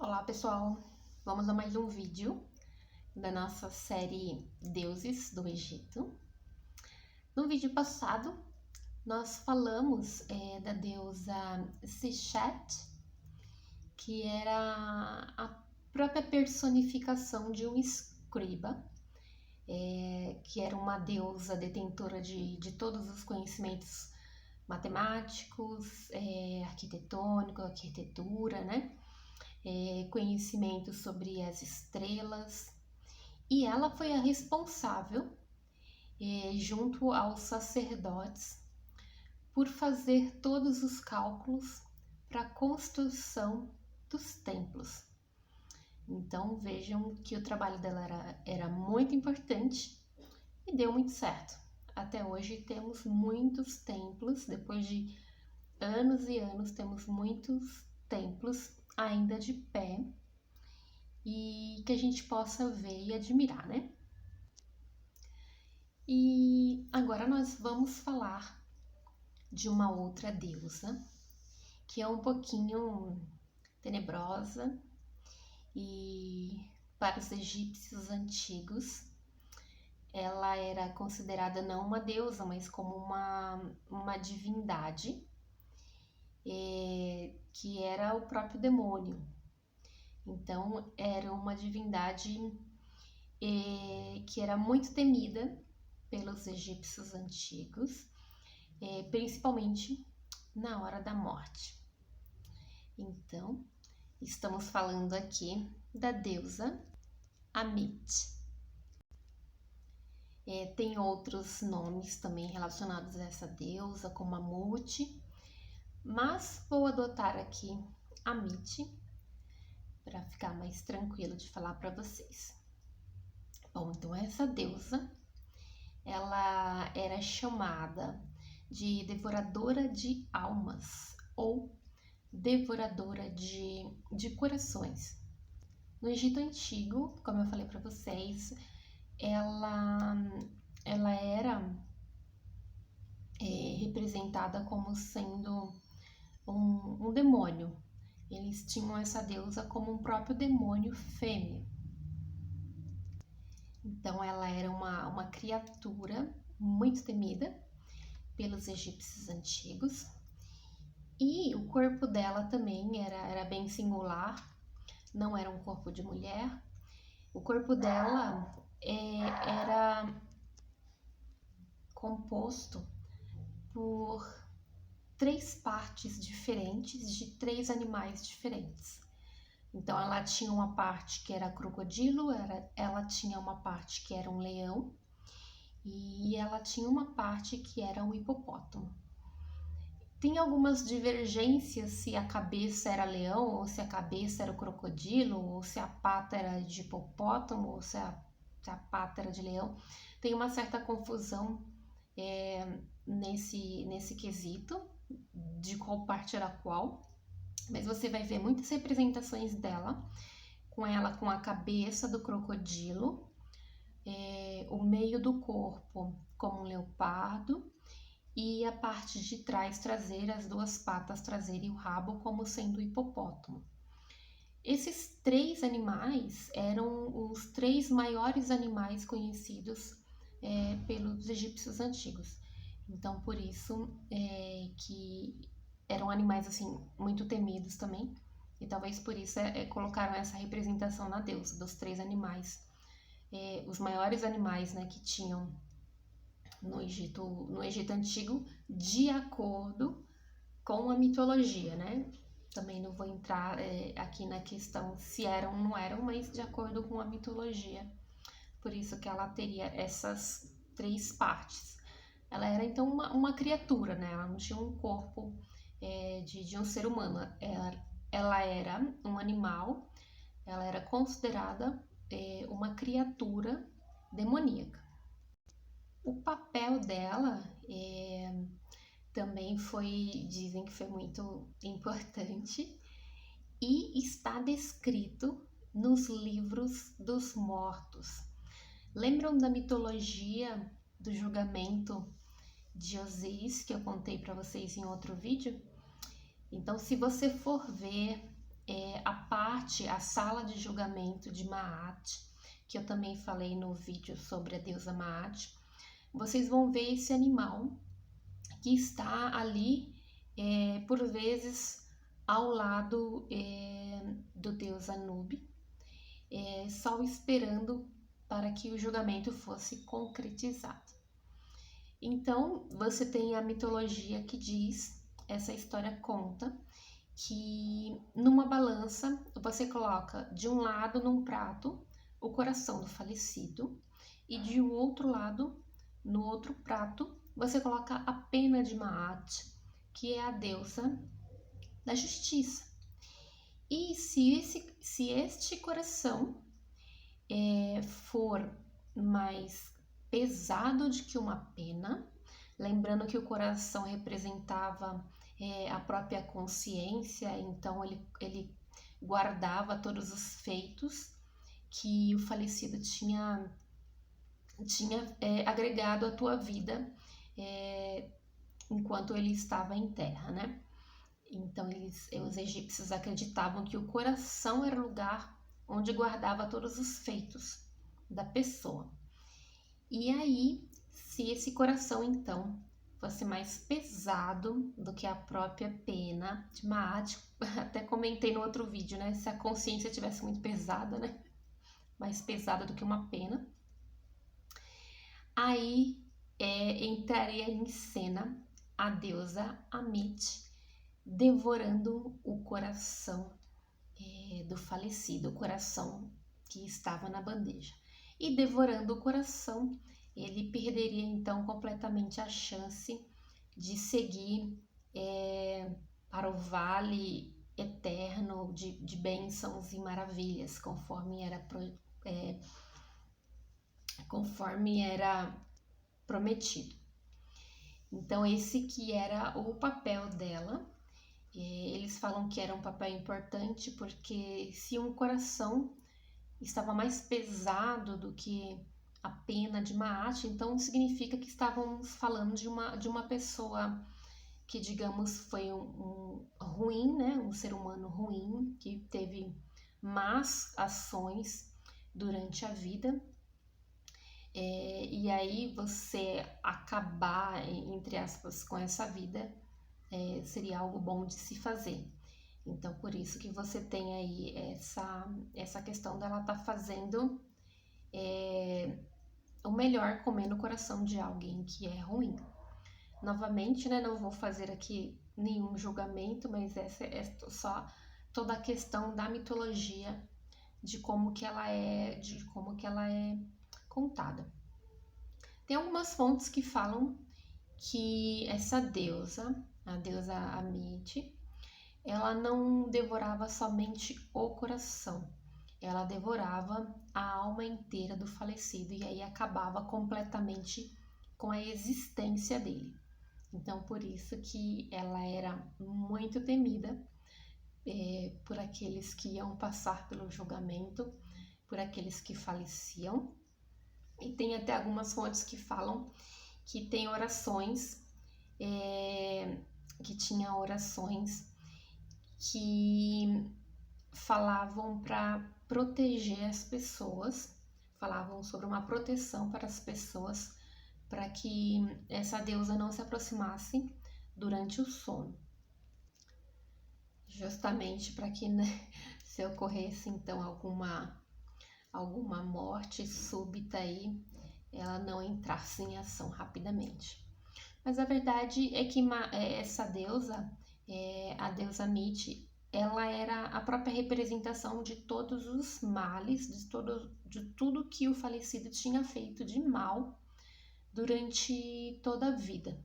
Olá pessoal, vamos a mais um vídeo da nossa série Deuses do Egito. No vídeo passado, nós falamos da deusa Sichet, que era a própria personificação de um escriba, que era uma deusa detentora de todos os conhecimentos matemáticos, arquitetônico, arquitetura, né? Conhecimento sobre as estrelas, e ela foi a responsável, junto aos sacerdotes, por fazer todos os cálculos para a construção dos templos. Então vejam que o trabalho dela era muito importante e deu muito certo. Até hoje temos muitos templos, depois de anos e anos, temos muitos templos ainda de pé e que a gente possa ver e admirar, né? E agora nós vamos falar de uma outra deusa que é um pouquinho tenebrosa e para os egípcios antigos ela era considerada não uma deusa, mas como uma divindade, que era o próprio demônio. Então era uma divindade que era muito temida pelos egípcios antigos, principalmente na hora da morte. Então, estamos falando aqui da deusa Amit. Tem outros nomes também relacionados a essa deusa, como Amut, mas vou adotar aqui Amit para ficar mais tranquilo de falar para vocês. Bom, então essa deusa, ela era chamada de devoradora de almas ou devoradora de corações. No Egito Antigo, como eu falei para vocês, ela era representada como sendo um demônio. Eles tinham essa deusa como um próprio demônio fêmea. Então ela era uma criatura muito temida pelos egípcios antigos, e o corpo dela também era bem singular, não era um corpo de mulher. O corpo dela era composto por 3 partes diferentes de 3 animais diferentes. Então ela tinha uma parte que era crocodilo, ela tinha uma parte que era um leão e ela tinha uma parte que era um hipopótamo. Tem algumas divergências se a cabeça era leão, ou se a cabeça era o crocodilo, ou se a pata era de hipopótamo, ou se a pata era de leão. Tem uma certa confusão nesse quesito, de qual parte era qual. Mas você vai ver muitas representações dela com a cabeça do crocodilo, o meio do corpo como um leopardo e a parte de trás traseira, as 2 patas traseiras e o rabo como sendo o hipopótamo. Esses 3 animais eram os 3 maiores animais conhecidos pelos egípcios antigos. Então por isso que eram animais assim muito temidos também, e talvez por isso colocaram essa representação na deusa dos 3 animais, os maiores animais, né, que tinham no Egito Antigo, de acordo com a mitologia, né? Também não vou entrar aqui na questão se eram ou não eram, mas de acordo com a mitologia. Por isso que ela teria essas 3 partes. Ela era então uma criatura, né? Ela não tinha um corpo de um ser humano. Ela era um animal, ela era considerada uma criatura demoníaca. O papel dela também dizem que foi muito importante e está descrito nos livros dos mortos. Lembram da mitologia do julgamento de Osíris, que eu contei para vocês em outro vídeo? Então, se você for ver a sala de julgamento de Maat, que eu também falei no vídeo sobre a deusa Maat, vocês vão ver esse animal que está ali, por vezes, ao lado do deus Anub, só esperando para que o julgamento fosse concretizado. Então, você tem a mitologia que diz, essa história conta, que numa balança você coloca de um lado num prato o coração do falecido e de outro lado, no outro prato, você coloca a pena de Maat, que é a deusa da justiça. E se este coração for mais pesado do que uma pena, lembrando que o coração representava a própria consciência, então ele guardava todos os feitos que o falecido tinha agregado à tua vida enquanto ele estava em terra, né? Então os egípcios acreditavam que o coração era o lugar onde guardava todos os feitos da pessoa. E aí, se esse coração então fosse mais pesado do que a própria pena de Maat, até comentei no outro vídeo, né? Se a consciência tivesse muito pesada, né? Mais pesada do que uma pena, aí entraria em cena a deusa Amit, devorando o coração do falecido, o coração que estava na bandeja. E devorando o coração, ele perderia então completamente a chance de seguir para o vale eterno de bênçãos e maravilhas, conforme era prometido. Então esse que era o papel dela. Eles falam que era um papel importante porque se um coração estava mais pesado do que a pena de Maat, então significa que estávamos falando de uma pessoa que, digamos, foi um ruim, né? Um ser humano ruim, que teve más ações durante a vida. E aí você acabar, entre aspas, com essa vida seria algo bom de se fazer. Então, por isso que você tem aí essa questão dela estar fazendo o melhor, comendo o coração de alguém que é ruim. Novamente, né, não vou fazer aqui nenhum julgamento, mas essa é só toda a questão da mitologia, de como que ela é contada. Tem algumas fontes que falam que essa deusa, a deusa Amit, ela não devorava somente o coração, ela devorava a alma inteira do falecido e aí acabava completamente com a existência dele. Então, por isso que ela era muito temida por aqueles que iam passar pelo julgamento, por aqueles que faleciam. E tem até algumas fontes que falam que tem orações, que tinha orações que falavam para proteger as pessoas, falavam sobre uma proteção para as pessoas, para que essa deusa não se aproximasse durante o sono. Justamente para que, né, se ocorresse então alguma morte súbita aí, ela não entrasse em ação rapidamente. Mas a verdade é que essa deusa, a deusa Amit, ela era a própria representação de todos os males, de tudo que o falecido tinha feito de mal durante toda a vida.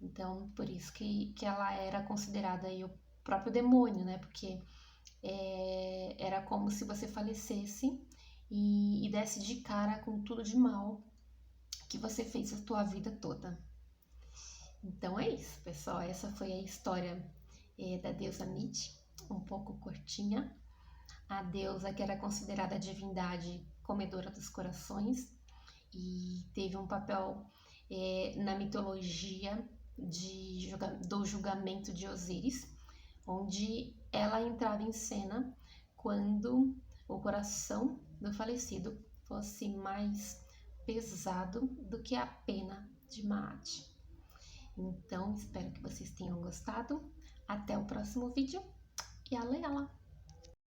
Então, por isso que ela era considerada aí o próprio demônio, né? Porque era como se você falecesse e desse de cara com tudo de mal que você fez a tua vida toda. Então é isso, pessoal. Essa foi a história da deusa Amit, um pouco curtinha. A deusa que era considerada a divindade comedora dos corações e teve um papel na mitologia do julgamento de Osíris, onde ela entrava em cena quando o coração do falecido fosse mais pesado do que a pena de Maat. Então, espero que vocês tenham gostado. Até o próximo vídeo e a Leila!